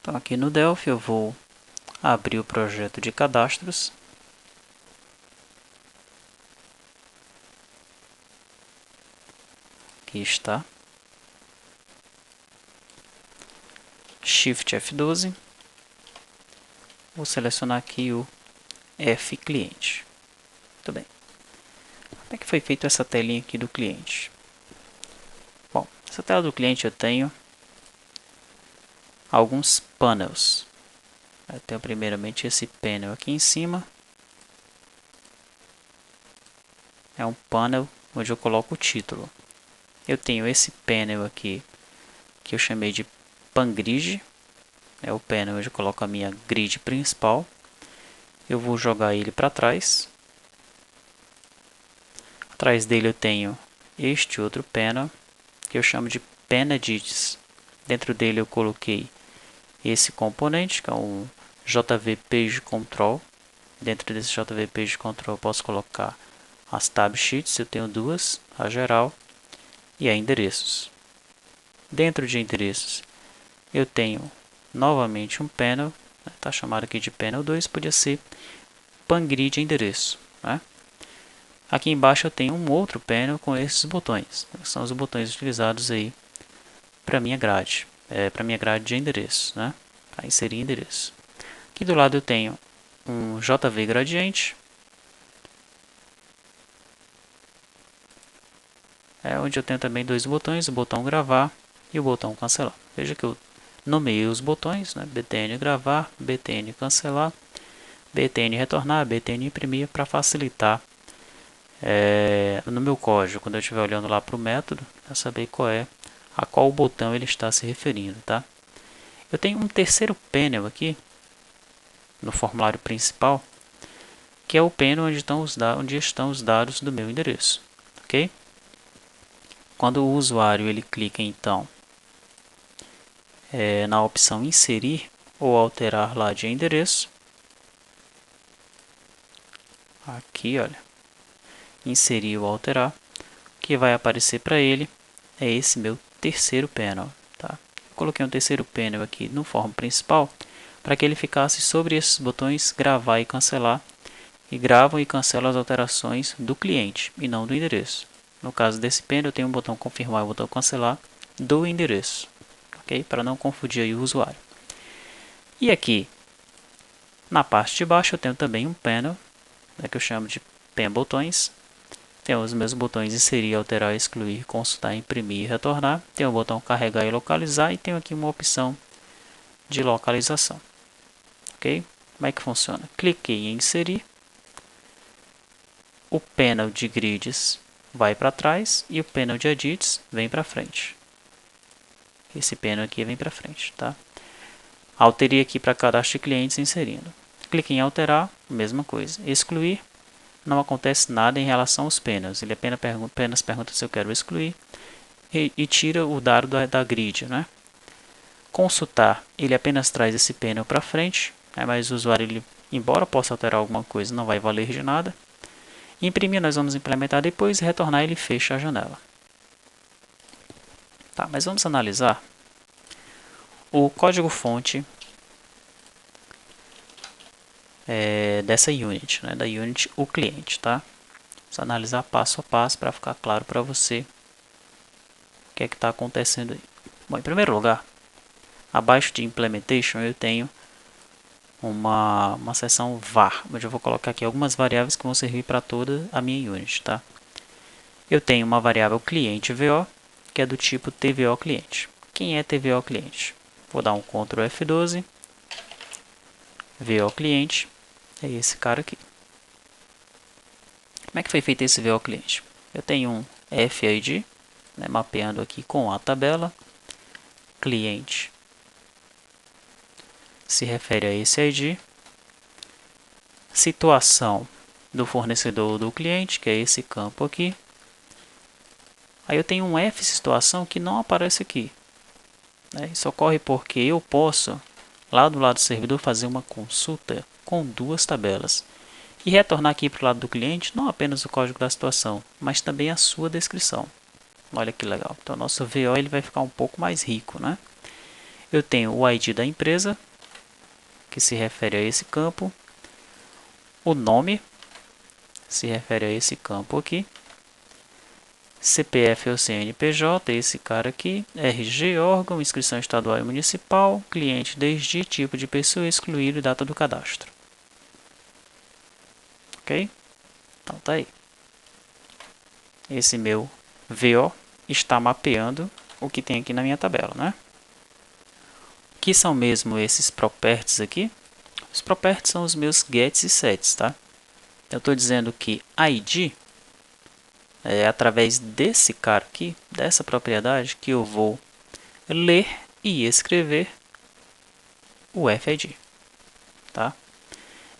Então aqui no Delphi eu vou abrir o projeto de cadastros. Aqui está. Shift F12. Vou selecionar aqui o F cliente. Muito bem. Como é que foi feita essa telinha aqui do cliente? Bom, essa tela do cliente eu tenho alguns panels. Eu tenho primeiramente esse panel aqui em cima. É um panel onde eu coloco o título. Eu tenho esse panel aqui que eu chamei de PanGrid. É o panel onde eu coloco a minha grid principal. Eu vou jogar ele para trás. Atrás dele eu tenho este outro panel que eu chamo de PanEdits. Dentro dele eu coloquei esse componente que é um JV Page Control. Dentro desse JV Page Control eu posso colocar as tab sheets, eu tenho duas, a geral e a endereços. Dentro de endereços eu tenho novamente um panel, está chamado aqui de panel 2, podia ser PanGrid endereço. Né? Aqui embaixo eu tenho um outro panel com esses botões, que são os botões utilizados aí para minha grade, para minha grade de endereço, né? Para inserir endereço. Aqui do lado eu tenho um JV gradiente, onde eu tenho também dois botões, o botão gravar e o botão cancelar. Veja que eu nomeei os botões, né? BTN gravar, BTN cancelar, BTN retornar, BTN imprimir, para facilitar no meu código, quando eu estiver olhando lá para o método, para saber a qual botão ele está se referindo. Tá? Eu tenho um terceiro panel aqui, no formulário principal, que é o panel onde estão os dados do meu endereço. Ok? Quando o usuário ele clica então na opção inserir ou alterar lá de endereço, aqui olha, inserir ou alterar, o que vai aparecer para ele é esse meu terceiro panel. Tá? Eu coloquei um terceiro panel aqui no form principal para que ele ficasse sobre esses botões gravar e cancelar, e gravam e cancelam as alterações do cliente e não do endereço. No caso desse panel eu tenho um botão confirmar e um botão cancelar do endereço, ok? Para não confundir aí o usuário. E aqui na parte de baixo eu tenho também um panel, que eu chamo de Pan Botões. Tem os meus botões inserir, alterar, excluir, consultar, imprimir e retornar. Tem o botão carregar e localizar e tenho aqui uma opção de localização. Ok? Como é que funciona? Cliquei em inserir. O panel de grids vai para trás e o panel de edits vem para frente. Esse panel aqui vem para frente. Tá? Alterei aqui para cadastro de clientes inserindo. Cliquei em alterar, mesma coisa. Excluir. Não acontece nada em relação aos panels. Ele apenas pergunta se eu quero excluir e tira o dado da grid. Né? Consultar, ele apenas traz esse panel para frente, mas o usuário, embora possa alterar alguma coisa, não vai valer de nada. Imprimir nós vamos implementar depois e retornar ele fecha a janela. Tá, mas vamos analisar o código-fonte dessa unit, né, da unit o cliente, tá? Vamos analisar passo a passo para ficar claro para você o que é que está acontecendo aí. Bom, em primeiro lugar, abaixo de implementation eu tenho uma seção var, onde eu vou colocar aqui algumas variáveis que vão servir para toda a minha unit, tá? Eu tenho uma variável cliente VO, que é do tipo TVO cliente. Quem é TVO cliente? Vou dar um Ctrl F12, VO cliente, é esse cara aqui. Como é que foi feito esse VO cliente? Eu tenho um FID, né, mapeando aqui com a tabela, cliente se refere a esse ID, situação do fornecedor do cliente, que é esse campo aqui. Aí eu tenho um F situação que não aparece aqui. Né? Isso ocorre porque eu posso, lá do lado do servidor, fazer uma consulta com duas tabelas e retornar aqui para o lado do cliente não apenas o código da situação, mas também a sua descrição. Olha que legal. Então, o nosso VO ele vai ficar um pouco mais rico, né? Eu tenho o ID da empresa, que se refere a esse campo. O nome se refere a esse campo aqui. CPF ou CNPJ, esse cara aqui. RG, órgão, inscrição estadual e municipal. Cliente desde tipo de pessoa excluído e data do cadastro. Ok? Então tá aí. Esse meu VO está mapeando o que tem aqui na minha tabela, né? O que são mesmo esses properties aqui? Os properties são os meus gets e sets, tá? Eu estou dizendo que ID é através desse cara aqui, dessa propriedade, que eu vou ler e escrever o FID, tá?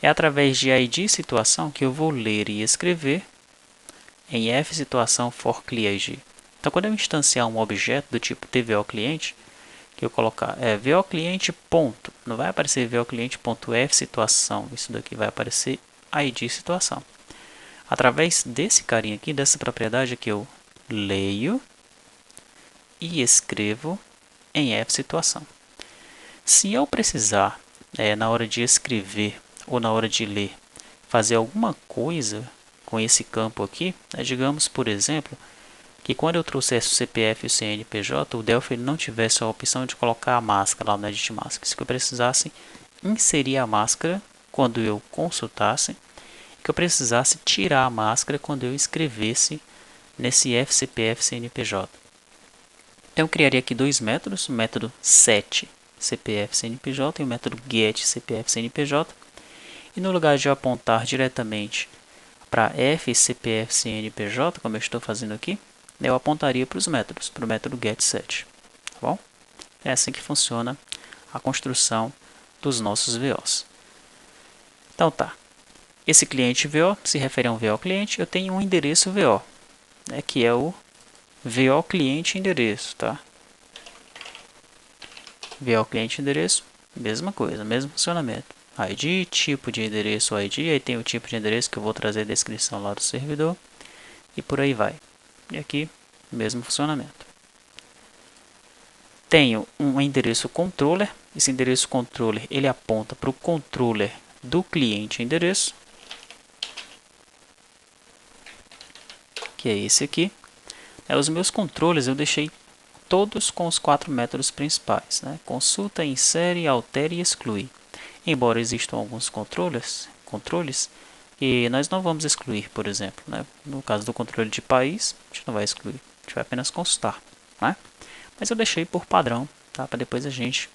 É através de ID situação que eu vou ler e escrever em F situação for CLI. Então, quando eu instanciar um objeto do tipo TVO cliente, que eu colocar VO cliente ponto, não vai aparecer VO cliente ponto F situação, isso daqui vai aparecer ID situação. Através desse carinha aqui, dessa propriedade que eu leio e escrevo em F situação. Se eu precisar, na hora de escrever ou na hora de ler, fazer alguma coisa com esse campo aqui, digamos, por exemplo, que quando eu trouxesse o CPF e o CNPJ, o Delphi não tivesse a opção de colocar a máscara lá no Edit Máscara. Se eu precisasse inserir a máscara quando eu consultasse, que eu precisasse tirar a máscara quando eu escrevesse nesse FCPF CNPJ. Então eu criaria aqui dois métodos, o método set CPF CNPJ e o método get CPF CNPJ. E no lugar de eu apontar diretamente para FCPF CNPJ, como eu estou fazendo aqui, eu apontaria para os métodos, para o método getSet. Tá bom? É assim que funciona a construção dos nossos VOs. Então tá. Esse cliente VO se refere a um VO cliente. Eu tenho um endereço VO, né, que é o VO cliente endereço, tá? VO cliente endereço, mesma coisa, mesmo funcionamento. ID, tipo de endereço ID, aí tem o tipo de endereço que eu vou trazer a descrição lá do servidor e por aí vai. E aqui, mesmo funcionamento. Tenho um endereço controller. Esse endereço controller ele aponta para o controller do cliente endereço, que é esse aqui. Os meus controles eu deixei todos com os 4 métodos principais, né? Consulta, insere, altere e exclui. Embora existam alguns controles que nós não vamos excluir, por exemplo, né? No caso do controle de país, a gente não vai excluir, a gente vai apenas consultar, né? Mas eu deixei por padrão, tá? Para depois a gente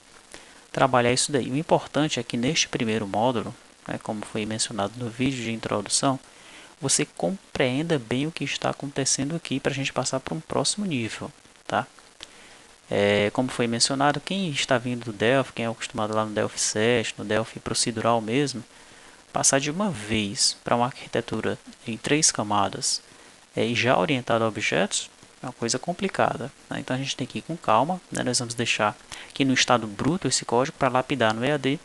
trabalhar isso daí. O importante é que neste primeiro módulo, né, como foi mencionado no vídeo de introdução, você compreenda bem o que está acontecendo aqui para a gente passar para um próximo nível, tá? Como foi mencionado, quem está vindo do Delphi, quem é acostumado lá no Delphi 7, no Delphi procedural mesmo, passar de uma vez para uma arquitetura em 3 camadas e já orientado a objetos é uma coisa complicada, né? Então a gente tem que ir com calma, né? Nós vamos deixar aqui no estado bruto esse código para lapidar no EAD,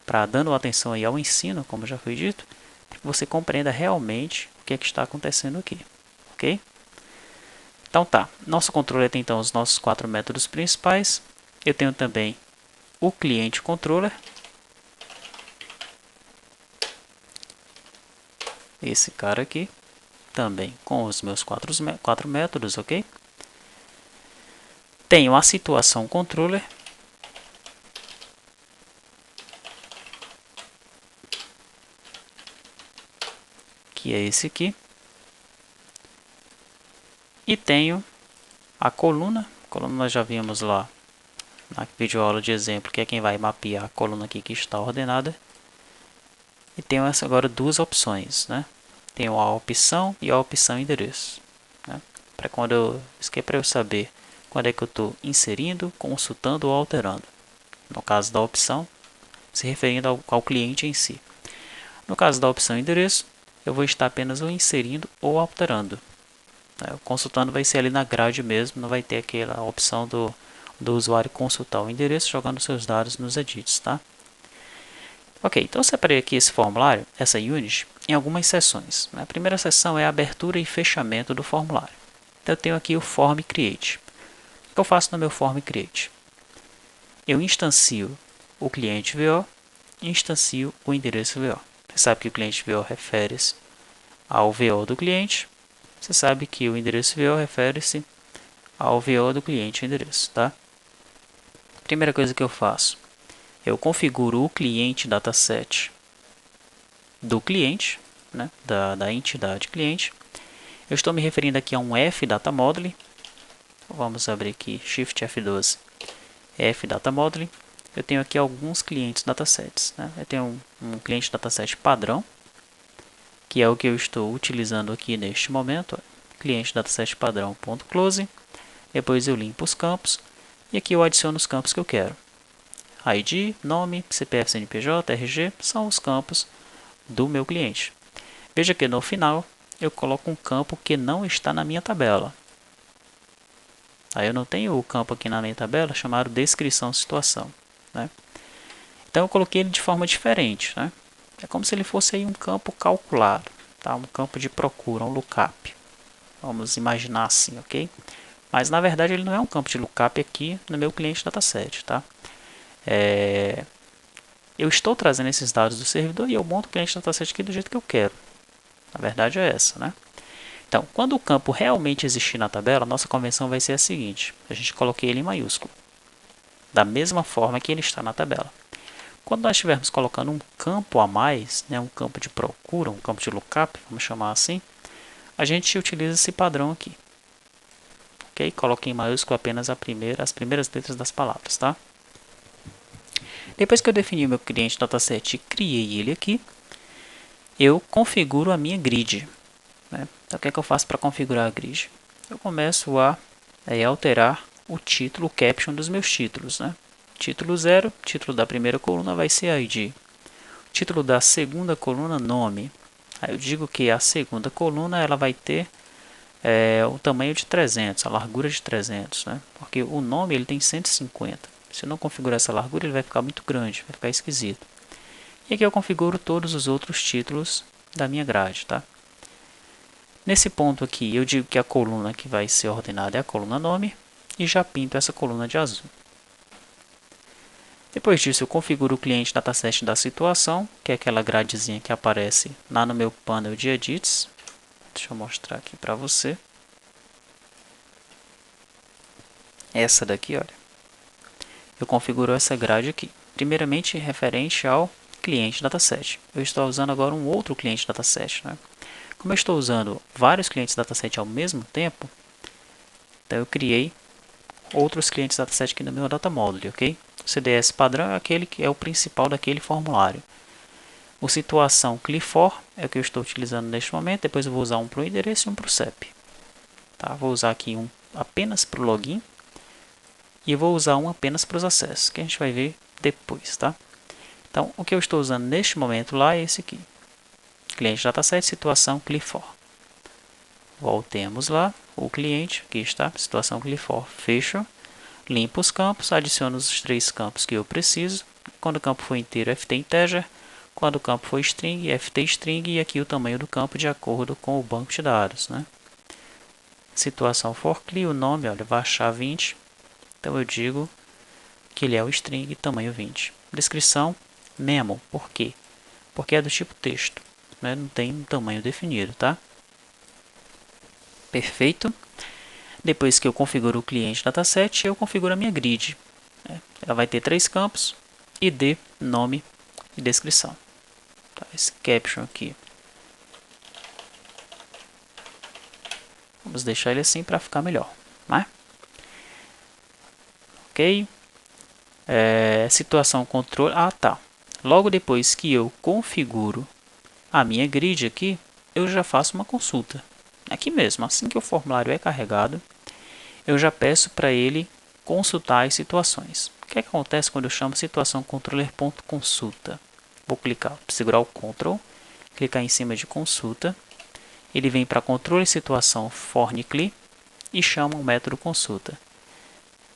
para dando atenção aí ao ensino, como já foi dito, para que você compreenda realmente o que é que está acontecendo aqui, ok? Então tá, nosso controller tem então os nossos 4 métodos principais. Eu tenho também o cliente controller. Esse cara aqui, também com os meus 4 métodos, ok? Tenho a situação controller. Que é esse aqui. E tenho a coluna nós já vimos lá na videoaula de exemplo, que é quem vai mapear a coluna aqui que está ordenada. E tenho agora duas opções, né? Tenho a opção e a opção endereço, né? Isso aqui é para eu saber quando é que eu estou inserindo, consultando ou alterando. No caso da opção, se referindo ao cliente em si. No caso da opção endereço, eu vou estar apenas ou inserindo ou alterando. O consultando vai ser ali na grade mesmo, não vai ter aquela opção do usuário consultar o endereço jogando seus dados nos edits, tá? Ok, então eu separei aqui esse formulário, essa unit, em algumas seções. A primeira seção é a abertura e fechamento do formulário. Então eu tenho aqui o form create. O que eu faço no meu form create? eu instancio o cliente VO e instancio o endereço VO. Você sabe que o cliente VO refere-se ao VO do cliente. Você sabe que o endereço VO refere-se ao VO do cliente endereço, tá? Primeira coisa que eu faço, eu configuro o cliente dataset do cliente, né, da entidade cliente. Eu estou me referindo aqui a um fDataModel. Vamos abrir aqui Shift F12, fDataModel. Eu tenho aqui alguns clientes datasets, né? Eu tenho um cliente dataset padrão, que é o que eu estou utilizando aqui neste momento. Cliente dataset padrão.close. Depois eu limpo os campos e aqui eu adiciono os campos que eu quero. ID, nome, CPF, CNPJ, RG são os campos do meu cliente. Veja que no final eu coloco um campo que não está na minha tabela. Aí eu não tenho o campo aqui na minha tabela chamado descrição situação, né? Então eu coloquei ele de forma diferente, né? É como se ele fosse aí um campo calculado, tá? Um campo de procura, um lookup. Vamos imaginar assim, ok? Mas na verdade ele não é um campo de lookup aqui no meu cliente dataset, tá? Eu estou trazendo esses dados do servidor e eu monto o cliente dataset aqui do jeito que eu quero. Na verdade é essa, né? Então, quando o campo realmente existir na tabela, nossa convenção vai ser a seguinte. A gente coloquei ele em maiúsculo, da mesma forma que ele está na tabela. Quando nós estivermos colocando um campo a mais, né, um campo de procura, um campo de lookup, vamos chamar assim, a gente utiliza esse padrão aqui. Ok? Coloque em maiúsculo apenas as primeiras letras das palavras, tá? Depois que eu defini o meu cliente dataset e criei ele aqui, eu configuro a minha grid, né? Então, o que é que eu faço para configurar a grid? Eu começo a alterar o título, o caption dos meus títulos, né? Título 0, título da primeira coluna vai ser ID. Título da segunda coluna, nome. Aí eu digo que a segunda coluna ela vai ter o tamanho de 300, a largura de 300, né? Porque o nome ele tem 150. Se eu não configurar essa largura, ele vai ficar muito grande, vai ficar esquisito. E aqui eu configuro todos os outros títulos da minha grade, tá? Nesse ponto aqui, eu digo que a coluna que vai ser ordenada é a coluna nome e já pinto essa coluna de azul. Depois disso, eu configuro o cliente dataset da situação, que é aquela gradezinha que aparece lá no meu panel de edits. Deixa eu mostrar aqui para você. Essa daqui, olha. Eu configuro essa grade aqui. Primeiramente, referente ao cliente dataset. Eu estou usando agora um outro cliente dataset, né? Como eu estou usando vários clientes dataset ao mesmo tempo, então eu criei outros clientes dataset aqui no meu data model, ok? O CDS padrão é aquele que é o principal daquele formulário. O situação CLI4 é o que eu estou utilizando neste momento. Depois eu vou usar um para o endereço e um para o CEP. Tá? Vou usar aqui um apenas para o login e vou usar um apenas para os acessos, que a gente vai ver depois, tá? Então, o que eu estou usando neste momento lá é esse aqui. Cliente dataset, situação CLI4. Voltemos lá, o cliente, aqui está, situação CLI4, fecho, limpo os campos, adiciono os 3 campos que eu preciso. Quando o campo for inteiro, ft integer. Quando o campo for string, ft string, e aqui o tamanho do campo de acordo com o banco de dados, né? Situação for CLI, o nome, olha, vai achar 20. Então eu digo que ele é o string tamanho 20. Descrição, memo, por quê? Porque é do tipo texto, né? Não tem um tamanho definido, tá? Perfeito. Depois que eu configuro o cliente dataset, eu configuro a minha grid. Ela vai ter 3 campos, ID, nome e descrição. Tá, esse caption aqui. Vamos deixar ele assim para ficar melhor, né? Ok. Situação controle. Ah, tá. Logo depois que eu configuro a minha grid aqui, eu já faço uma consulta. Aqui mesmo, assim que o formulário é carregado, eu já peço para ele consultar as situações. O que acontece quando eu chamo situação controller.consulta? Vou clicar, segurar o Ctrl, clicar em cima de consulta. Ele vem para controle situação forNCLI e chama o método consulta.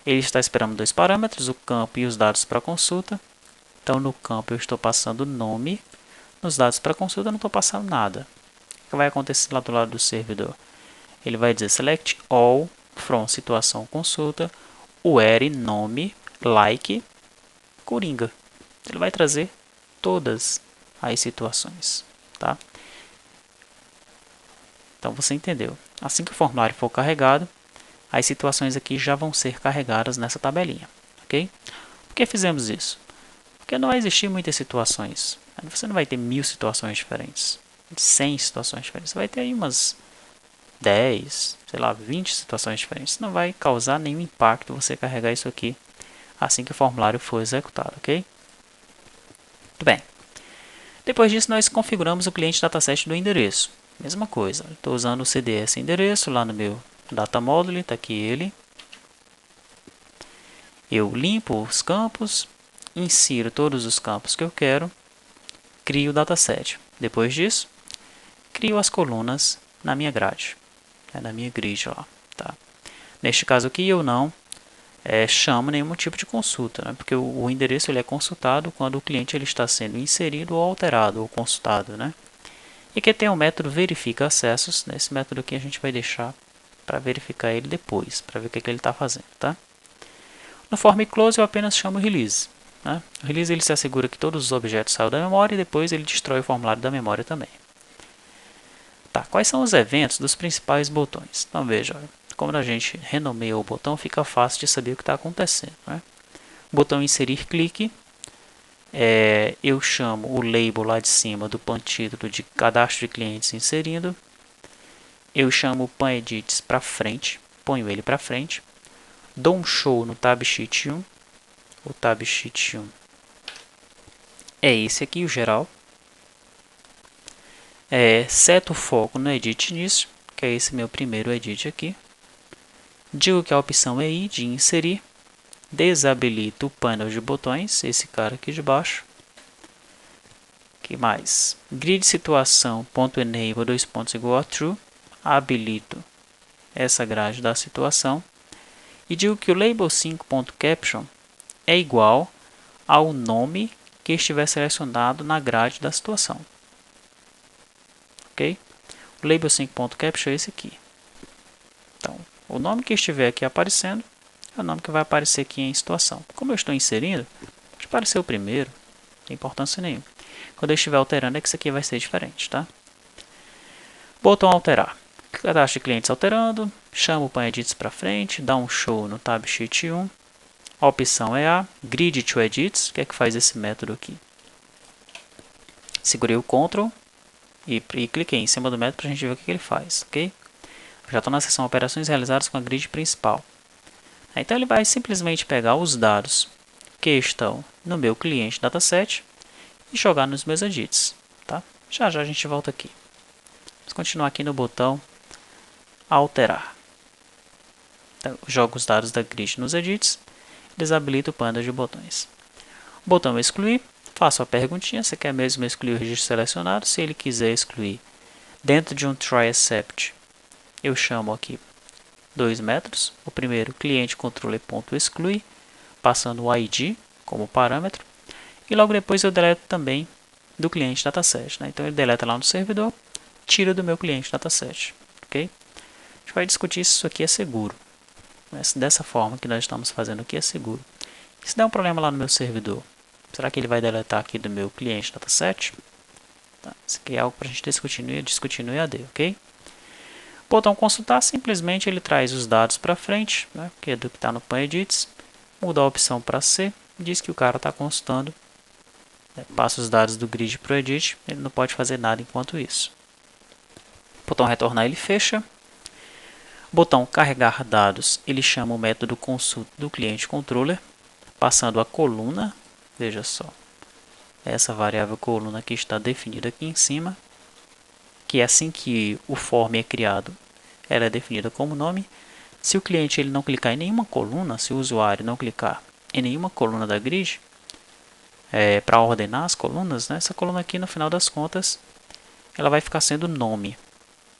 Ele está esperando 2 parâmetros, o campo e os dados para consulta. Então, no campo eu estou passando o nome, nos dados para consulta eu não estou passando nada. O que vai acontecer lá do lado do servidor? Ele vai dizer select all from situação consulta, where nome like coringa. Ele vai trazer todas as situações, tá? Então você entendeu. Assim que o formulário for carregado, as situações aqui já vão ser carregadas nessa tabelinha, ok? Por que fizemos isso? Porque não vai existir muitas situações. Você não vai ter 1000 situações diferentes, 100 situações diferentes. Você vai ter aí umas 10, sei lá, 20 situações diferentes. Não vai causar nenhum impacto você carregar isso aqui assim que o formulário for executado, ok? Muito bem. Depois disso, nós configuramos o cliente dataset do endereço. Mesma coisa, estou usando o CDS endereço lá no meu data module, está aqui ele. Eu limpo os campos, insiro todos os campos que eu quero, crio o dataset. Depois disso, crio as colunas na minha grade, na minha grid lá. Tá? Neste caso aqui, eu não chamo nenhum tipo de consulta, né? Porque o endereço ele é consultado quando o cliente ele está sendo inserido ou alterado ou consultado, né? E que tem o método verifica acessos. Nesse método aqui a gente vai deixar para verificar ele depois, para ver o que ele está fazendo, tá? No form close eu apenas chamo release. Né? O release ele se assegura que todos os objetos saiam da memória e depois ele destrói o formulário da memória também. Tá, quais são os eventos dos principais botões? Então veja, como a gente renomeia o botão, fica fácil de saber o que está acontecendo. Né? Botão inserir clique, eu chamo o label lá de cima do pan título de cadastro de clientes inserindo. Eu chamo o pan edits para frente, ponho ele para frente. Dou um show no tab sheet 1. O tab sheet 1 é esse aqui, o geral. Seto o foco no edit início, que é esse meu primeiro edit aqui. Digo que a opção é I de inserir. Desabilito o painel de botões, esse cara aqui de baixo. Que mais? Grid situação .enable 2 pontos igual a true. Habilito essa grade da situação. E digo que o label 5.caption é igual ao nome que estiver selecionado na grade da situação. Ok? O label 5.caption é esse aqui. Então, o nome que estiver aqui aparecendo é o nome que vai aparecer aqui em situação. Como eu estou inserindo, pode aparecer o primeiro, não tem importância nenhuma. Quando eu estiver alterando é que isso aqui vai ser diferente, tá? Botão alterar. Cadastro de clientes alterando, chamo o pan edits para frente, dá um show no tab sheet 1. A opção é a grid to edits. O que é que faz esse método aqui? Segurei o Ctrl e cliquei em cima do método para a gente ver o que ele faz, ok? Já estou na seção operações realizadas com a grid principal. Então ele vai simplesmente pegar os dados que estão no meu cliente dataset e jogar nos meus edits, tá? Já já a gente volta aqui. Vamos continuar aqui no botão alterar. Então, jogo os dados da grid nos edits, desabilito o painel de botões. Botão excluir, faço a perguntinha, você quer mesmo excluir o registro selecionado? Se ele quiser excluir dentro de um try except, eu chamo aqui dois métodos. O primeiro, cliente controller.exclui, passando o ID como parâmetro. E logo depois eu deleto também do cliente dataset. Né? Então ele deleta lá no servidor, tira do meu cliente dataset. Okay? A gente vai discutir se isso aqui é seguro. Mas dessa forma que nós estamos fazendo aqui é seguro. E se der um problema lá no meu servidor, será que ele vai deletar aqui do meu cliente dataset? Tá. Isso aqui é algo para a gente discutir no EAD, ok? Botão consultar, simplesmente ele traz os dados para frente, né, que é do que está no pan edits, muda a opção para C, diz que o cara está consultando, né, passa os dados do grid para o edit, ele não pode fazer nada enquanto isso. Botão retornar, ele fecha. Botão carregar dados, ele chama o método consult do cliente controller, passando a coluna, veja só, essa variável coluna que está definida aqui em cima, que assim que o form é criado, ela é definida como nome. Se o cliente ele não clicar em nenhuma coluna, se o usuário não clicar em nenhuma coluna da grid, para ordenar as colunas, né, essa coluna aqui no final das contas, ela vai ficar sendo nome.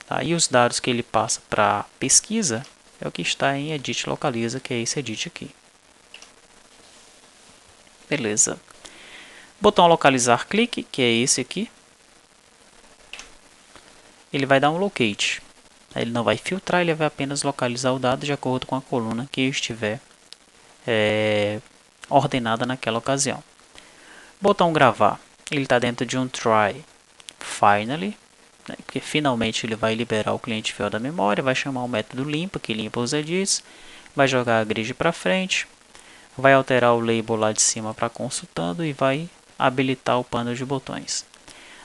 Tá? E os dados que ele passa para pesquisa é o que está em edit localiza, que é esse edit aqui. Beleza. Botão localizar clique, que é esse aqui. Ele vai dar um locate. Ele não vai filtrar, ele vai apenas localizar o dado de acordo com a coluna que estiver ordenada naquela ocasião. Botão gravar, ele está dentro de um try finally, né, porque finalmente ele vai liberar o cliente fiel da memória, vai chamar o método limpa, que limpa os edits, vai jogar a grid para frente, vai alterar o label lá de cima para consultando e vai habilitar o pano de botões.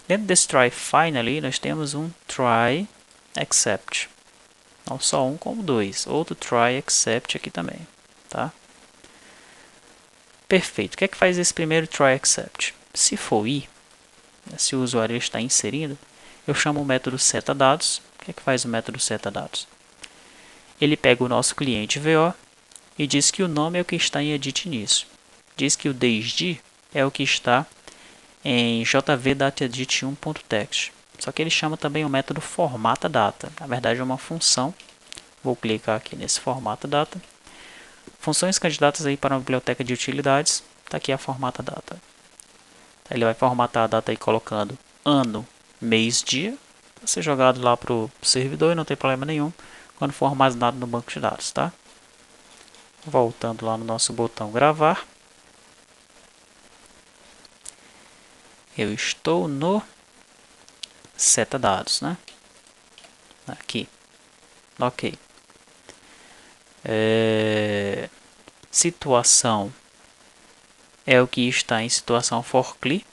Dentro desse try finally, nós temos um try except. Não só um, como dois. Outro try except aqui também, tá? Perfeito. O que é que faz esse primeiro try except? Se for i, se o usuário está inserindo, eu chamo o método setDados. O que é que faz o método setDados? Ele pega o nosso cliente VO e diz que o nome é o que está em edit início. Diz que o desde é o que está em jvDataEdit1.text. Só que ele chama também o método formatData. Na verdade é uma função. Vou clicar aqui nesse formatData. Funções candidatas aí para a biblioteca de utilidades. Está aqui a formatData. Ele vai formatar a data aí colocando ano, mês, dia. Vai ser jogado lá para o servidor e não tem problema nenhum quando for armazenado no banco de dados, tá? Voltando lá no nosso botão gravar. Eu estou no setDados, né? Aqui. Ok. Situação é o que está em situação for CLI.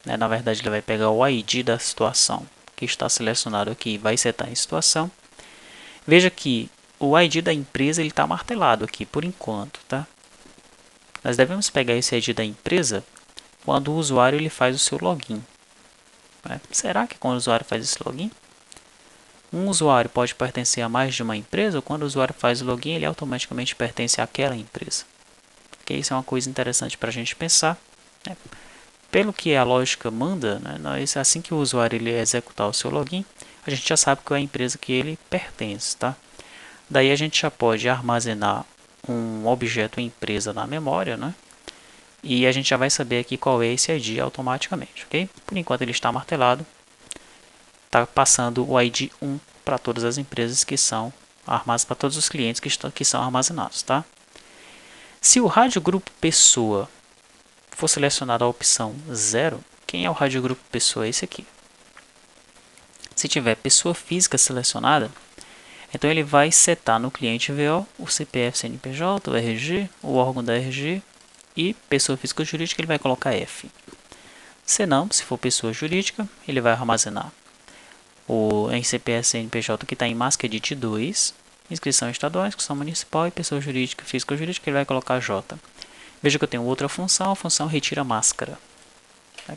Na verdade, ele vai pegar o ID da situação que está selecionado aqui e vai setar em situação. Veja que o ID da empresa está martelado aqui por enquanto, tá? Nós devemos pegar esse ID da empresa quando o usuário ele faz o seu login. Será que quando o usuário faz esse login? Um usuário pode pertencer a mais de uma empresa, ou quando o usuário faz o login, ele automaticamente pertence àquela empresa. Okay? Isso é uma coisa interessante para a gente pensar. Né? Pelo que a lógica manda, né, assim que o usuário ele executar o seu login, a gente já sabe qual é a empresa que ele pertence. Tá? Daí a gente já pode armazenar um objeto empresa na memória, né? E a gente já vai saber aqui qual é esse ID automaticamente. Okay? Por enquanto ele está martelado. Está passando o ID 1 para todas as empresas que são armazenadas, para todos os clientes que são armazenados. Tá? Se o rádio grupo pessoa for selecionado a opção 0, quem é o rádio grupo pessoa? Esse aqui. Se tiver pessoa física selecionada, então ele vai setar no cliente VO o CPF, CNPJ, o RG, o órgão da RG e pessoa física ou jurídica ele vai colocar F. Se não, se for pessoa jurídica, ele vai armazenar em CPF CNPJ que está em Mask Edit 2, inscrição estadual, inscrição municipal e pessoa jurídica, física ou jurídica, ele vai colocar J. Veja que eu tenho outra função, a função retira máscara.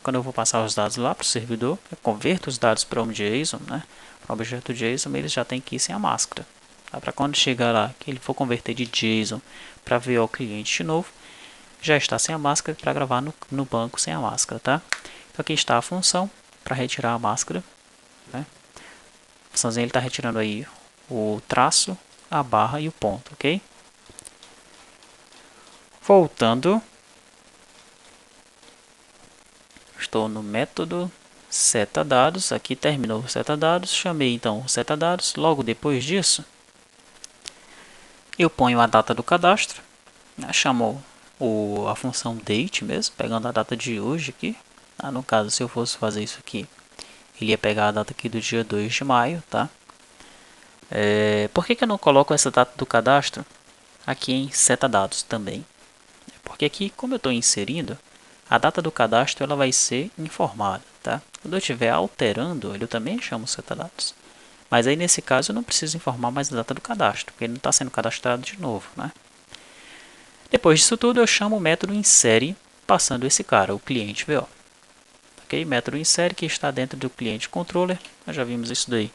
Quando eu vou passar os dados lá para o servidor, eu converto os dados para um JSON, né? Para o objeto JSON, eles já tem que ir sem a máscara. Para quando chegar lá, que ele for converter de JSON para ver o cliente de novo, já está sem a máscara para gravar no banco sem a máscara, tá? Então aqui está a função para retirar a máscara, né? A funçãozinha ele está retirando aí o traço, a barra e o ponto, ok? Voltando, estou no método setDados, aqui terminou o setDados, chamei então o setDados, logo depois disso, eu ponho a data do cadastro, chamou a função date mesmo, pegando a data de hoje aqui, no caso se eu fosse fazer isso aqui, ele ia pegar a data aqui do dia 2 de maio, tá? Por que eu não coloco essa data do cadastro aqui em setDados também? Porque aqui, como eu estou inserindo, a data do cadastro ela vai ser informada, tá? Quando eu estiver alterando, eu também chamo setDados. Mas aí nesse caso eu não preciso informar mais a data do cadastro, porque ele não está sendo cadastrado de novo, né? Depois disso tudo eu chamo o método insere, passando esse cara, o cliente VO. Ok? Método insere que está dentro do cliente controller, nós já vimos isso daí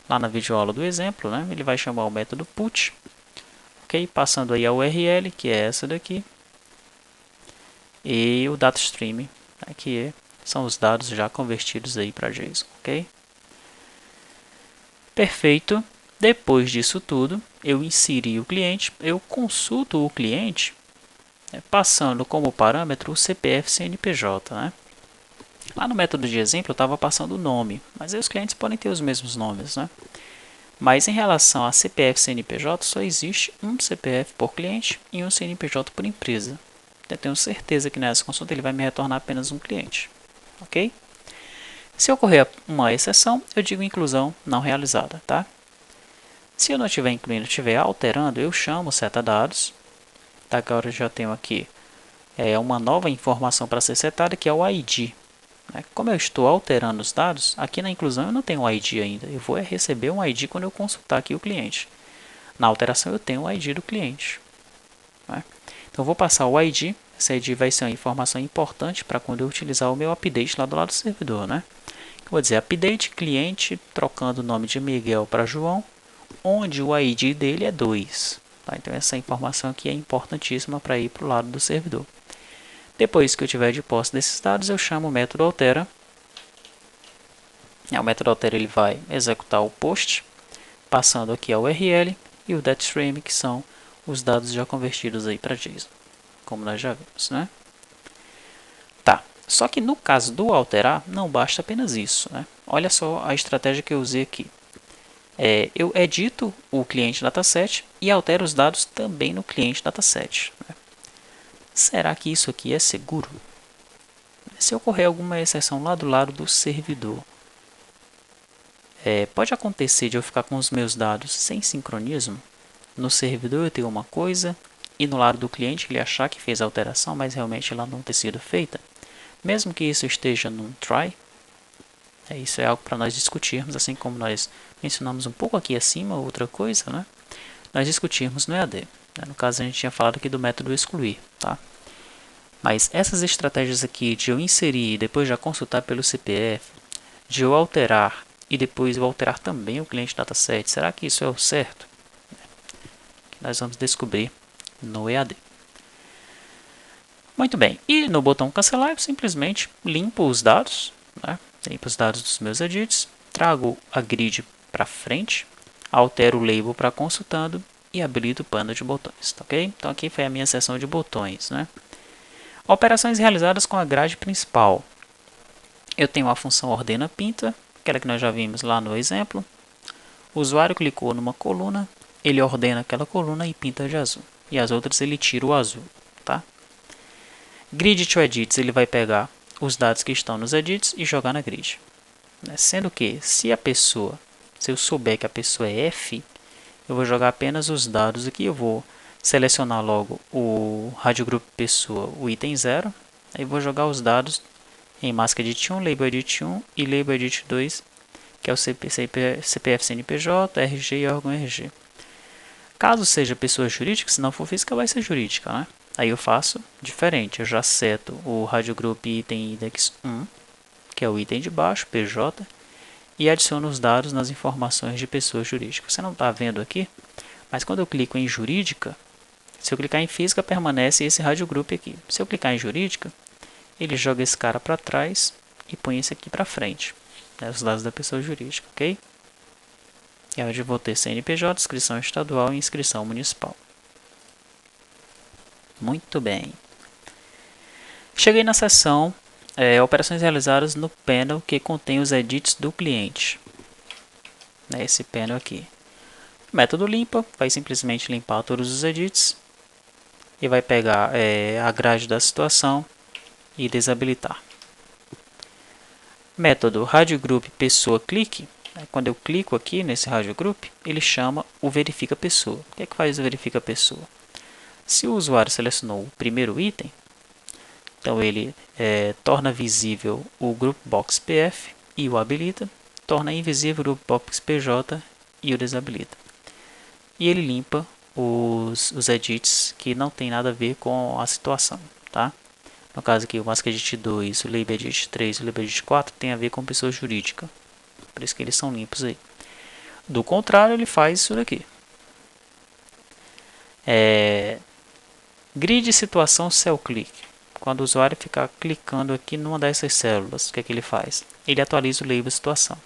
lá na videoaula do exemplo, né? Ele vai chamar o método put, ok? Passando aí a URL, que é essa daqui, e o datastream, né, que são os dados já convertidos aí para JSON, ok? Perfeito. Depois disso tudo, eu inseri o cliente, eu consulto o cliente, passando como parâmetro o CPF CNPJ, né? Lá no método de exemplo eu estava passando o nome, mas aí os clientes podem ter os mesmos nomes, né? Mas em relação a CPF CNPJ, só existe um CPF por cliente e um CNPJ por empresa. Eu tenho certeza que nessa consulta ele vai me retornar apenas um cliente. Ok? Se ocorrer uma exceção, eu digo inclusão não realizada. Tá? Se eu não estiver incluindo, estiver alterando, eu chamo o setDados. Tá? Agora eu já tenho aqui uma nova informação para ser setada, que é o ID. Como eu estou alterando os dados, aqui na inclusão eu não tenho o ID ainda. Eu vou receber um ID quando eu consultar aqui o cliente. Na alteração eu tenho o ID do cliente. Então eu vou passar o ID. Esse ID vai ser uma informação importante para quando eu utilizar o meu update lá do lado do servidor. Eu vou dizer update cliente, trocando o nome de Miguel para João, onde o ID dele é 2. Então essa informação aqui é importantíssima para ir para o lado do servidor. Depois que eu tiver de posse desses dados, eu chamo o método altera. O método altera ele vai executar o post, passando aqui a URL e o DataStream, que são os dados já convertidos aí para JSON, como nós já vimos. Tá. Só que no caso do alterar, não basta apenas isso. Olha só a estratégia que eu usei aqui. Eu edito o cliente dataset e altero os dados também no cliente dataset. Será que isso aqui é seguro? Se ocorrer alguma exceção lá do lado do servidor, pode acontecer de eu ficar com os meus dados sem sincronismo? No servidor eu tenho uma coisa e no lado do cliente ele achar que fez a alteração, mas realmente ela não ter sido feita? Mesmo que isso esteja num try, isso é algo para nós discutirmos, assim como nós mencionamos um pouco aqui acima, outra coisa, nós discutirmos no EAD. No caso a gente tinha falado aqui do método excluir. Tá? Mas essas estratégias aqui de eu inserir e depois já consultar pelo CPF, de eu alterar e depois eu alterar também o cliente dataset, será que isso é o certo? Nós vamos descobrir no EAD. Muito bem, e no botão cancelar eu simplesmente limpo os dados, limpo os dados dos meus edits, trago a grid para frente, altero o label para consultando e habilito o pano de botões. Ok? Então aqui foi a minha seção de botões. Operações realizadas com a grade principal. Eu tenho a função ordena pinta, aquela que nós já vimos lá no exemplo. O usuário clicou numa coluna, ele ordena aquela coluna e pinta de azul. E as outras ele tira o azul. Tá? Grid to edits, ele vai pegar os dados que estão nos edits e jogar na grid. Sendo que, se eu souber que a pessoa é F, eu vou jogar apenas os dados aqui. Eu vou selecionar logo o radiogrupo pessoa, o item 0. Aí vou jogar os dados em Mask Edit 1, Label Edit 1 e Label Edit 2, que é o CPF CNPJ, RG e órgão RG. Caso seja pessoa jurídica, se não for física, vai ser jurídica. Aí eu faço diferente, eu já seto o radiogrupo item index 1, que é o item de baixo, PJ, e adiciono os dados nas informações de pessoa jurídica. Você não está vendo aqui, mas quando eu clico em jurídica, se eu clicar em física, permanece esse radiogrupo aqui. Se eu clicar em jurídica, ele joga esse cara para trás e põe esse aqui para frente, os dados da pessoa jurídica, ok? E aí eu vou ter CNPJ, inscrição estadual e inscrição municipal. Muito bem. Cheguei na seção operações realizadas no panel que contém os edits do cliente. Esse panel aqui. O método limpa vai simplesmente limpar todos os edits e vai pegar a grade da situação e desabilitar. Método radiogroup pessoa clique. Quando eu clico aqui nesse radiogroup, ele chama o verifica pessoa. O que é que faz o verifica pessoa? Se o usuário selecionou o primeiro item, então ele torna visível o group box PF e o habilita, torna invisível o group box PJ e o desabilita. E ele limpa os edits que não tem nada a ver com a situação. Tá? No caso aqui, o Mask Edit 2, o Label Edit 3 e o Label Edit 4 tem a ver com pessoa jurídica. Por isso que eles são limpos aí. Do contrário, ele faz isso daqui. Grid situação cell click. Quando o usuário ficar clicando aqui numa dessas células, o que é que ele faz? Ele atualiza o label situação.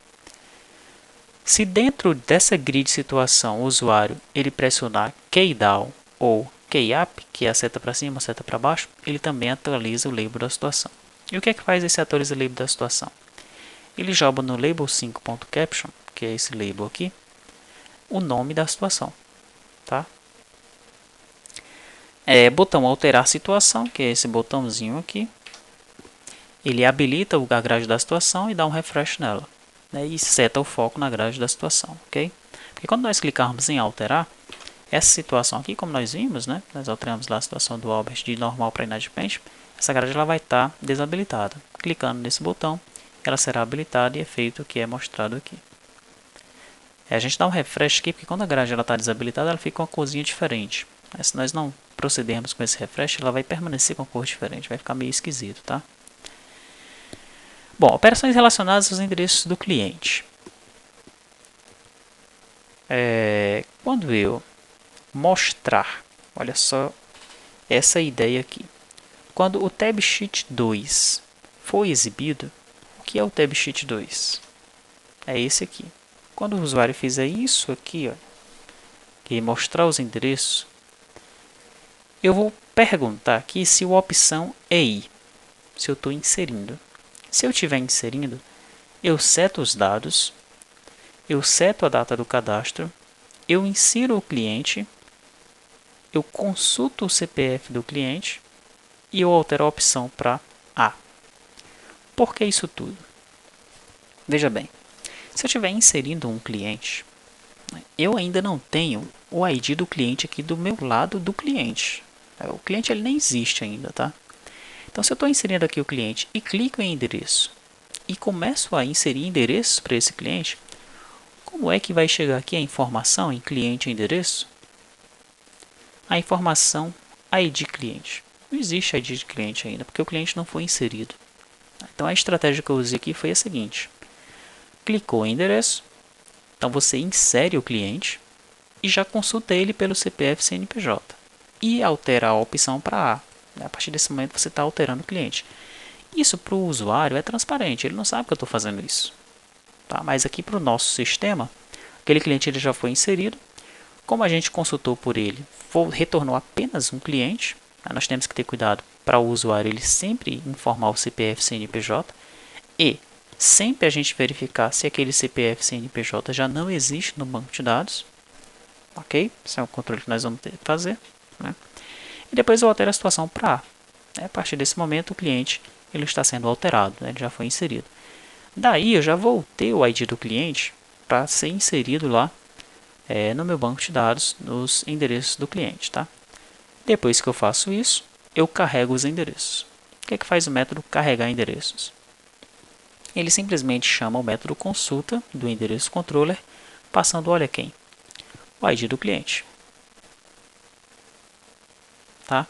Se dentro dessa grid situação o usuário ele pressionar key down ou key up, que é a seta para cima, a seta para baixo, ele também atualiza o label da situação. E o que é que faz esse atualiza o label da situação? Ele joga no label 5.caption, que é esse label aqui, o nome da situação. Tá? Botão alterar situação, que é esse botãozinho aqui. Ele habilita a grade da situação e dá um refresh nela, né, e seta o foco na grade da situação, ok? Porque quando nós clicarmos em alterar, essa situação aqui, como nós vimos, né, nós alteramos lá a situação do Albert de normal para inadimplente, essa grade ela vai estar desabilitada. Clicando nesse botão, ela será habilitada e é feito o que é mostrado aqui. A gente dá um refresh aqui, porque quando a grade está desabilitada, ela fica com uma corzinha diferente. Mas se nós não procedermos com esse refresh, ela vai permanecer com a cor diferente, vai ficar meio esquisito, tá? Bom, operações relacionadas aos endereços do cliente. Quando eu mostrar, olha só essa ideia aqui. Quando o Tab Sheet 2 for exibido, o que é o Tab Sheet 2? É esse aqui. Quando o usuário fizer isso aqui, ó, que é mostrar os endereços, eu vou perguntar aqui se a opção é I, se eu estou inserindo. Se eu estiver inserindo, eu seto os dados, eu seto a data do cadastro, eu insiro o cliente, eu consulto o CPF do cliente e eu altero a opção para A. Por que isso tudo? Veja bem, se eu estiver inserindo um cliente, eu ainda não tenho o ID do cliente aqui do meu lado do cliente. O cliente ele nem existe ainda, tá? Então, se eu estou inserindo aqui o cliente e clico em endereço e começo a inserir endereços para esse cliente, como é que vai chegar aqui a informação em cliente e endereço? A informação ID cliente. Não existe ID de cliente ainda, porque o cliente não foi inserido. Então, a estratégia que eu usei aqui foi a seguinte. Clicou em endereço, então você insere o cliente e já consulta ele pelo CPF CNPJ. E altera a opção para A. A partir desse momento você está alterando o cliente. Isso para o usuário é transparente, ele não sabe que eu estou fazendo isso. Tá? Mas aqui para o nosso sistema, aquele cliente ele já foi inserido. Como a gente consultou por ele, retornou apenas um cliente. Nós temos que ter cuidado para o usuário ele sempre informar o CPF CNPJ e sempre a gente verificar se aquele CPF CNPJ já não existe no banco de dados. Ok? Esse é o controle que nós vamos ter que fazer. Né? E depois eu altero a situação para A. A partir desse momento o cliente ele está sendo alterado, né? Ele já foi inserido. Daí eu já voltei o ID do cliente para ser inserido lá no meu banco de dados, nos endereços do cliente. Tá? Depois que eu faço isso, eu carrego os endereços. O que é que faz o método carregar endereços? Ele simplesmente chama o método consulta do endereço controller, passando, olha quem? O ID do cliente. Tá?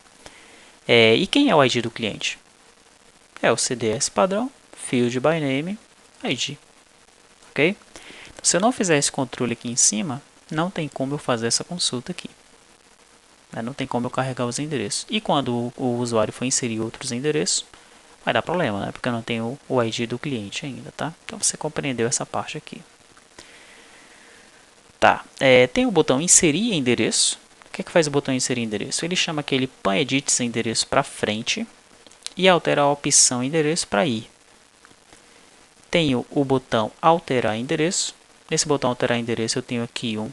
E quem é o ID do cliente? É o CDS padrão, field by name, ID. Ok? Então, se eu não fizer esse controle aqui em cima, não tem como eu fazer essa consulta aqui. Não tem como eu carregar os endereços. E quando o usuário for inserir outros endereços, vai dar problema, né? Porque eu não tenho o ID do cliente ainda, tá? Então você compreendeu essa parte aqui. Tá. Tem o botão inserir endereço. O que é que faz o botão inserir endereço? Ele chama aquele pan edit endereço para frente e altera a opção endereço para I. Tenho o botão alterar endereço. Nesse botão alterar endereço eu tenho aqui um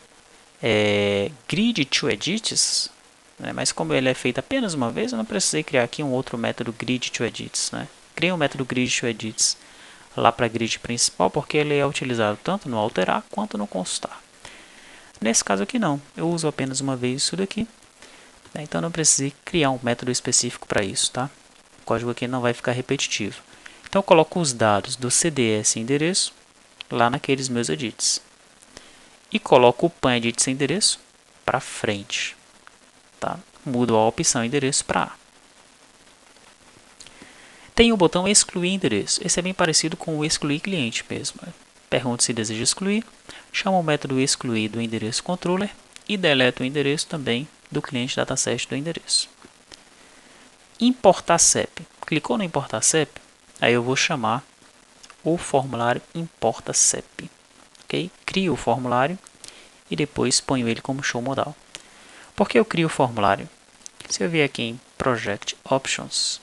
grid to edits, né? Mas como ele é feito apenas uma vez, eu não precisei criar aqui um outro método grid to edits. Né? Criei um método grid to edits lá para a grid principal, porque ele é utilizado tanto no alterar quanto no consultar. Nesse caso aqui não, eu uso apenas uma vez isso daqui, né? Então não precisei criar um método específico para isso, tá? O código aqui não vai ficar repetitivo. Então eu coloco os dados do CDS endereço lá naqueles meus edits. E coloco o pan edits endereço para frente. Tá? Mudo a opção endereço para A. Tem o botão excluir endereço. Esse é bem parecido com o excluir cliente mesmo. Pergunto se deseja excluir. Chamo o método excluir do endereço controller e deleto o endereço também do cliente dataset do endereço. Importar CEP. Clicou no importar CEP, aí eu vou chamar o formulário importa CEP. Okay? Crio o formulário e depois ponho ele como show modal. Por que eu crio o formulário? Se eu vier aqui em Project Options,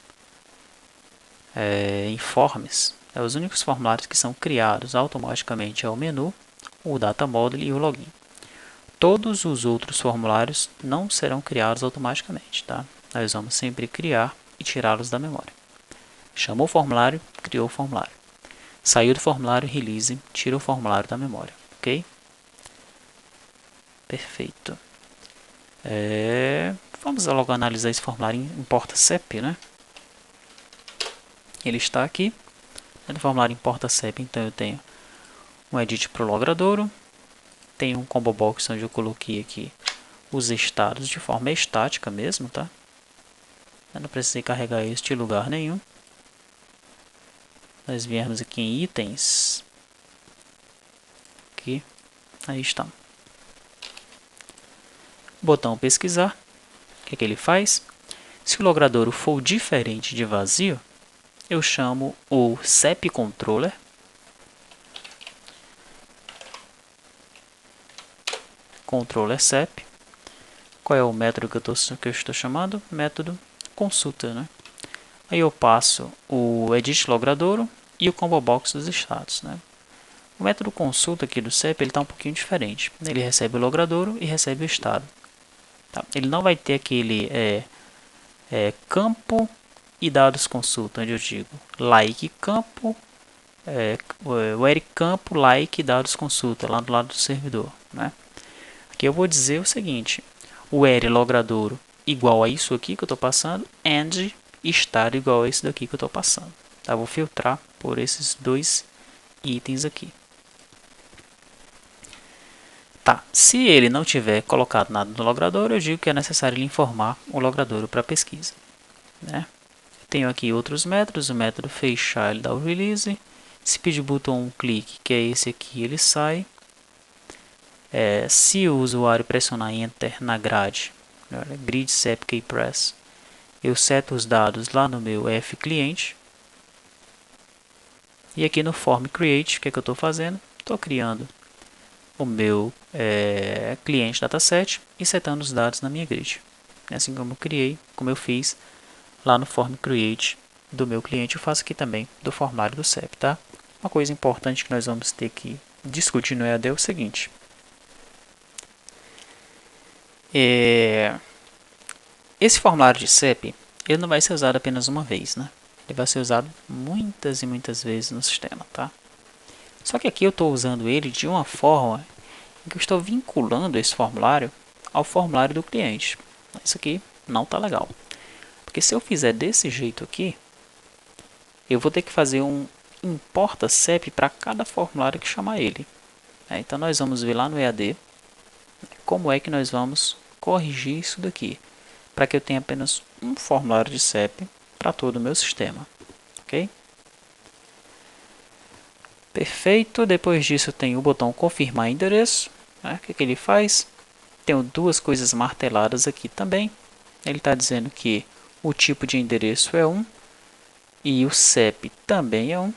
Informes, os únicos formulários que são criados automaticamente é o menu, o Data Model e o Login. todos os outros formulários não serão criados automaticamente, tá? Nós vamos sempre criar e tirá-los da memória. Chamou o formulário, criou o formulário. Saiu do formulário, release, tira o formulário da memória, ok? Perfeito. Vamos logo analisar esse formulário em porta CEP, né? Ele está aqui. No formulário em porta CEP, então eu tenho um edit para o logradouro. Tenho um combo box onde eu coloquei aqui os estados de forma estática mesmo, tá? Eu não precisei carregar este em lugar nenhum. Nós viemos aqui em itens. Aqui. Aí está. Botão pesquisar. O que ele faz? Se o logradouro for diferente de vazio, eu chamo o CEP Controller. Controller CEP. Qual é o método que eu estou chamando? Método consulta, né? Aí eu passo o edit logradouro e o combo box dos estados, né? O método consulta aqui do CEP está um pouquinho diferente. Ele recebe o logradouro e recebe o estado. Tá? Ele não vai ter aquele campo e dados consulta, onde eu digo like campo, where campo, like dados consulta, lá do lado do servidor, né? Aqui eu vou dizer o seguinte: o where logradouro igual a isso aqui que eu estou passando, and estado igual a esse daqui que eu estou passando. Tá? Vou filtrar por esses dois itens aqui. Tá, se ele não tiver colocado nada no logradouro, eu digo que é necessário ele informar o logradouro para pesquisa, né? Tenho aqui outros métodos, o método fechar ele dá o release, se pedir botão um clique, que é esse aqui, ele sai. Se o usuário pressionar Enter na grade, grid CEP keypress, eu seto os dados lá no meu fclient. E aqui no form create, o que é que eu estou fazendo? Estou criando o meu cliente dataset e setando os dados na minha grid. Assim como eu fiz lá no form create do meu cliente, eu faço aqui também do formulário do CEP, tá? Uma coisa importante que nós vamos ter que discutir no EAD é o seguinte. Esse formulário de CEP, ele não vai ser usado apenas uma vez, né? Ele vai ser usado muitas e muitas vezes no sistema, tá? Só que aqui eu estou usando ele de uma forma em que eu estou vinculando esse formulário ao formulário do cliente. Isso aqui não está legal. Porque se eu fizer desse jeito aqui, eu vou ter que fazer um importa CEP para cada formulário que chamar ele. Então nós vamos ver lá no EAD como é que nós vamos corrigir isso daqui, para que eu tenha apenas um formulário de CEP para todo o meu sistema. Ok? Perfeito. Depois disso eu tenho o botão confirmar endereço. O que ele faz? Tenho duas coisas marteladas aqui também. Ele está dizendo que o tipo de endereço é 1 e o CEP também é 1.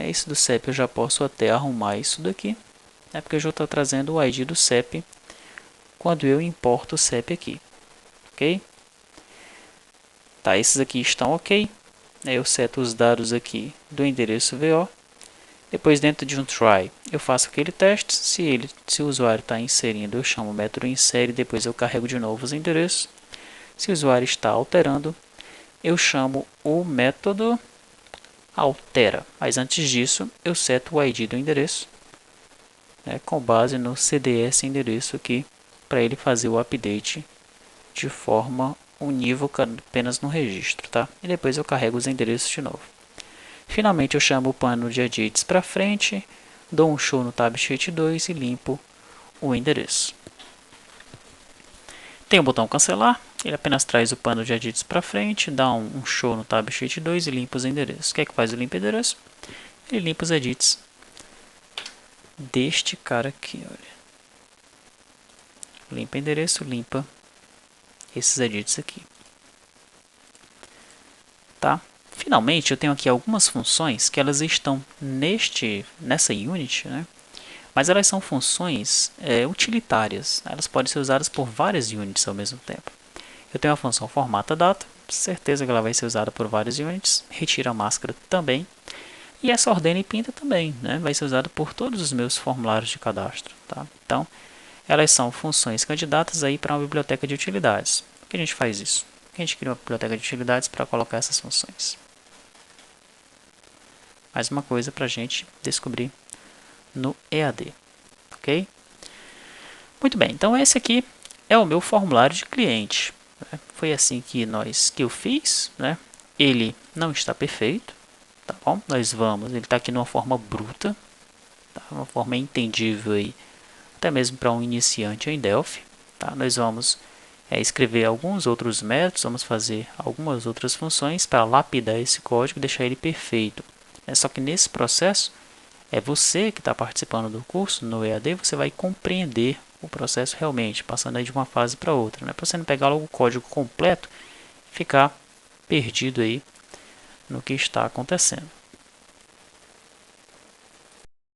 Esse do CEP eu já posso até arrumar isso daqui, porque eu já estou trazendo o ID do CEP quando eu importo o CEP aqui. Ok? Tá, esses aqui estão ok. Eu seto os dados aqui do endereço VO. Depois, dentro de um try, eu faço aquele teste. Se o usuário está inserindo, eu chamo o método insere. Depois eu carrego de novo os endereços. Se o usuário está alterando, eu chamo o método altera. Mas antes disso, eu seto o ID do endereço, com base no CDS endereço aqui, para ele fazer o update de forma unívoca apenas no registro, tá? E depois eu carrego os endereços de novo. Finalmente eu chamo o pano de edits para frente, dou um show no tab sheet 2 e limpo o endereço. Tem o botão cancelar, ele apenas traz o pano de edits para frente, dá um show no tab sheet 2 e limpa os endereços. O que é que faz o limpa endereço? Ele limpa os edits deste cara aqui, olha. Limpa endereço, limpa esses edits aqui. Tá? Finalmente, eu tenho aqui algumas funções que elas estão nessa unit, né? Mas elas são funções utilitárias. Elas podem ser usadas por várias units ao mesmo tempo. Eu tenho a função formata data, certeza que ela vai ser usada por várias units. Retira a máscara também. E essa ordena e pinta também, né? Vai ser usada por todos os meus formulários de cadastro. Tá? Então, elas são funções candidatas aí para uma biblioteca de utilidades. Por que a gente faz isso? Porque a gente cria uma biblioteca de utilidades para colocar essas funções. Mais uma coisa para a gente descobrir no EAD, ok? Muito bem, então esse aqui é o meu formulário de cliente. Foi assim que eu fiz, né? Ele não está perfeito, tá bom? Ele está aqui numa forma bruta, tá? Uma forma entendível aí, até mesmo para um iniciante em Delphi, tá? Nós vamos escrever alguns outros métodos, vamos fazer algumas outras funções para lapidar esse código e deixar ele perfeito. Só que nesse processo, é você que está participando do curso no EAD, você vai compreender o processo realmente, passando aí de uma fase para outra, né? Para você não pegar logo o código completo e ficar perdido aí no que está acontecendo.